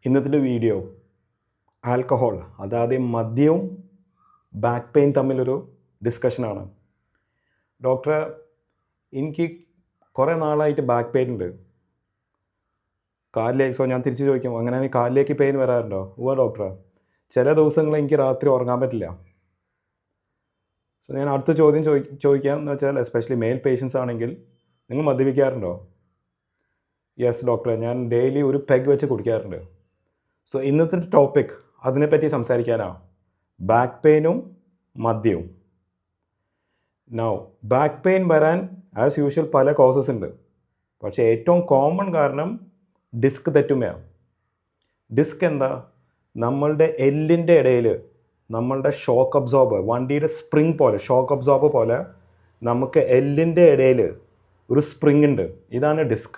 ഇന്നത്തെ video alcohol, അതായത് മദ്യവും ബാക്ക് പെയിൻ തമ്മിലൊരു ഡിസ്കഷനാണ്. ഡോക്ടറെ, എനിക്ക് കുറേ നാളായിട്ട് ബാക്ക് പെയിൻ ഉണ്ട്. കാലിലേക്ക് ഞാൻ തിരിച്ച് ചോദിക്കും, അങ്ങനെ കാലിലേക്ക് പെയിൻ വരാറുണ്ടോ? ഡോക്ടറെ, ചില ദിവസങ്ങൾ എനിക്ക് രാത്രി ഉറങ്ങാൻ പറ്റില്ല. ഞാൻ അടുത്ത ചോദ്യം ചോദിക്കാമെന്ന് വെച്ചാൽ, എസ്പെഷ്യലി മെയിൽ പേഷ്യൻസ് ആണെങ്കിൽ, നിങ്ങൾ മദ്യപിക്കാറുണ്ടോ? യെസ് ഡോക്ടറെ, ഞാൻ ഡെയിലി ഒരു പെഗ് വെച്ച് കുടിക്കാറുണ്ട്. ഇന്നത്തെ ടോപ്പിക് അതിനെപ്പറ്റി സംസാരിക്കാനാണ്, ബാക്ക് പെയിനും മദ്യവും. ബാക്ക് പെയിൻ വരാൻ ആസ് യൂഷ്വൽ പല കോസസ് ഉണ്ട്. പക്ഷേ ഏറ്റവും കോമൺ കാരണം ഡിസ്ക് തെറ്റുമയാണ്. ഡിസ്ക് എന്താ? നമ്മളുടെ എല്ലിൻ്റെ ഇടയിൽ നമ്മളുടെ ഷോക്ക് അബ്സോർബർ, വണ്ടിയുടെ സ്പ്രിങ് പോലെ, ഷോക്ക് അബ്സോർബർ പോലെ നമുക്ക് എല്ലിൻ്റെ ഇടയിൽ ഒരു സ്പ്രിങ് ഉണ്ട്. ഇതാണ് ഡിസ്ക്.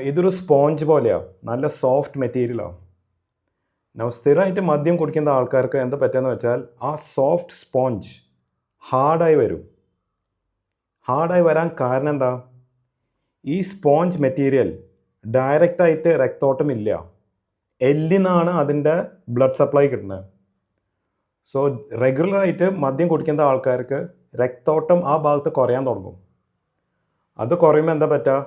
ഇതൊരു സ്പോഞ്ച് പോലെയാണ്, നല്ല സോഫ്റ്റ് മെറ്റീരിയലാണ്. സ്ഥിരമായിട്ട് മദ്യം കുടിക്കുന്ന ആൾക്കാർക്ക് എന്താ പറ്റുകയെന്ന് വെച്ചാൽ, ആ സോഫ്റ്റ് സ്പോഞ്ച് ഹാർഡായി വരും. ഹാർഡായി വരാൻ കാരണം എന്താ? ഈ സ്പോഞ്ച് മെറ്റീരിയൽ ഡയറക്റ്റായിട്ട് രക്തോട്ടം ഇല്ല, എല്ലിനാണ് അതിൻ്റെ ബ്ലഡ് സപ്ലൈ കിട്ടുന്നത്. റെഗുലറായിട്ട് മദ്യം കുടിക്കുന്ന ആൾക്കാർക്ക് രക്തോട്ടം ആ ഭാഗത്ത് കുറയാൻ തുടങ്ങും. അത് കുറയുമ്പോൾ എന്താ പറ്റുക?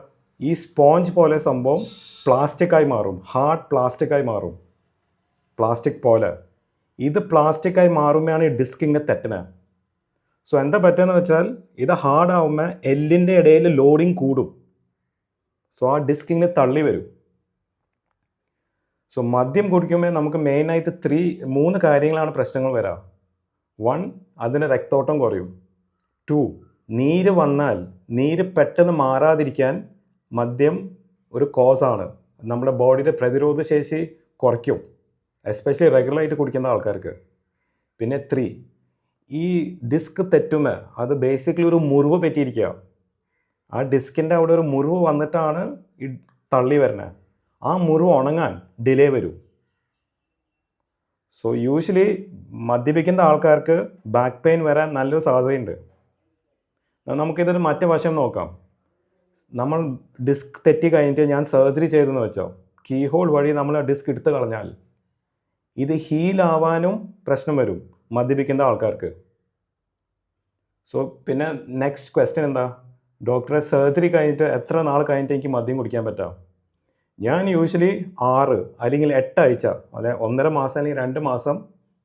ഈ സ്പോഞ്ച് പോലെ സംഭവം പ്ലാസ്റ്റിക്കായി മാറും, ഹാർഡ് പ്ലാസ്റ്റിക്കായി മാറും. പ്ലാസ്റ്റിക് പോലെ ഇത് പ്ലാസ്റ്റിക്കായി മാറുമ്പോഴാണ് ഈ ഡിസ്ക് ഇങ്ങനെ തെറ്റുന്നത്. എന്താ പറ്റുകയെന്ന് വെച്ചാൽ, ഇത് ഹാർഡ് ആവുമ്പോൾ എല്ലിൻ്റെ ഇടയിൽ ലോഡിങ് കൂടും. ആ ഡിസ്ക് ഇങ്ങനെ തള്ളി വരും. മദ്യം കുടിക്കുമ്പോൾ നമുക്ക് മെയിനായിട്ട് 3 കാര്യങ്ങളാണ് പ്രശ്നങ്ങൾ വരിക. 1, അതിന് രക്തോട്ടം കുറയും. 2, നീര് വന്നാൽ നീര് പെട്ടെന്ന് മാറാതിരിക്കാൻ മദ്യം ഒരു കോസാണ്, നമ്മുടെ ബോഡിയുടെ പ്രതിരോധ ശേഷി കുറയ്ക്കും, എസ്പെഷ്യലി റെഗുലറായിട്ട് കുടിക്കുന്ന ആൾക്കാർക്ക്. പിന്നെ 3, ഈ ഡിസ്ക് തെറ്റുമ്പോൾ അത് ബേസിക്കലി ഒരു മുറിവ് പറ്റിയിരിക്കുക. ആ ഡിസ്കിൻ്റെ അവിടെ ഒരു മുറിവ് വന്നിട്ടാണ് ഈ തള്ളി വരുന്നത്. ആ മുറിവ് ഉണങ്ങാൻ ഡിലേ വരും. യൂഷ്വലി മദ്യപിക്കുന്ന ആൾക്കാർക്ക് ബാക്ക് പെയിൻ വരാൻ നല്ലൊരു സാധ്യതയുണ്ട്. നമുക്കിതൊരു മറ്റു വശം നോക്കാം. നമ്മൾ ഡിസ്ക് തെറ്റി കഴിഞ്ഞിട്ട് ഞാൻ സർജറി ചെയ്തെന്ന് വെച്ചോ, കീ ഹോൾ വഴി നമ്മൾ ആ ഡിസ്ക് എടുത്ത് കളഞ്ഞാൽ ഇത് ഹീലാവാനും പ്രശ്നം വരും മദ്യപിക്കുന്ന ആൾക്കാർക്ക്. പിന്നെ നെക്സ്റ്റ് ക്വസ്റ്റ്യൻ എന്താ? ഡോക്ടറെ, സർജറി കഴിഞ്ഞിട്ട് എത്ര നാൾ കഴിഞ്ഞിട്ട് എനിക്ക് മദ്യം കുടിക്കാൻ പറ്റാം? ഞാൻ യൂഷ്വലി 6 അല്ലെങ്കിൽ 8 ആഴ്ച, അതായത് 1.5 മാസം അല്ലെങ്കിൽ 2 മാസം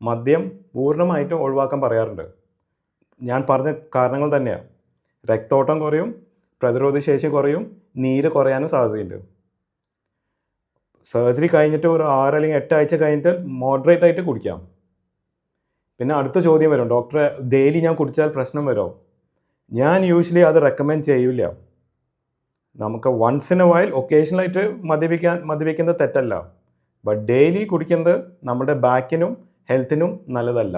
മദ്യം പൂർണ്ണമായിട്ട് ഒഴിവാക്കാൻ പറയാറുണ്ട്. ഞാൻ പറഞ്ഞ കാരണങ്ങൾ തന്നെയാണ്. രക്തോട്ടം കുറയും, പ്രതിരോധ ശേഷി കുറയും, നീര് കുറയാനും സാധ്യതയുണ്ട്. സർജറി കഴിഞ്ഞിട്ട് ഒരു 6 അല്ലെങ്കിൽ 8 ആഴ്ച കഴിഞ്ഞിട്ട് മോഡറേറ്റ് ആയിട്ട് കുടിക്കാം. പിന്നെ അടുത്ത ചോദ്യം വരും, ഡോക്ടറെ ഡെയിലി ഞാൻ കുടിച്ചാൽ പ്രശ്നം വരുമോ? ഞാൻ യൂഷ്വലി അത് റെക്കമെൻഡ് ചെയ്യില്ല. നമുക്ക് വൺസ് ഇൻ എ വൈൽ ഒക്കേഷണലായിട്ട് മദ്യപിക്കുന്നത് തെറ്റല്ല, ബട്ട് ഡെയിലി കുടിക്കുന്നത് നമ്മുടെ ബാക്കിനും ഹെൽത്തിനും നല്ലതല്ല.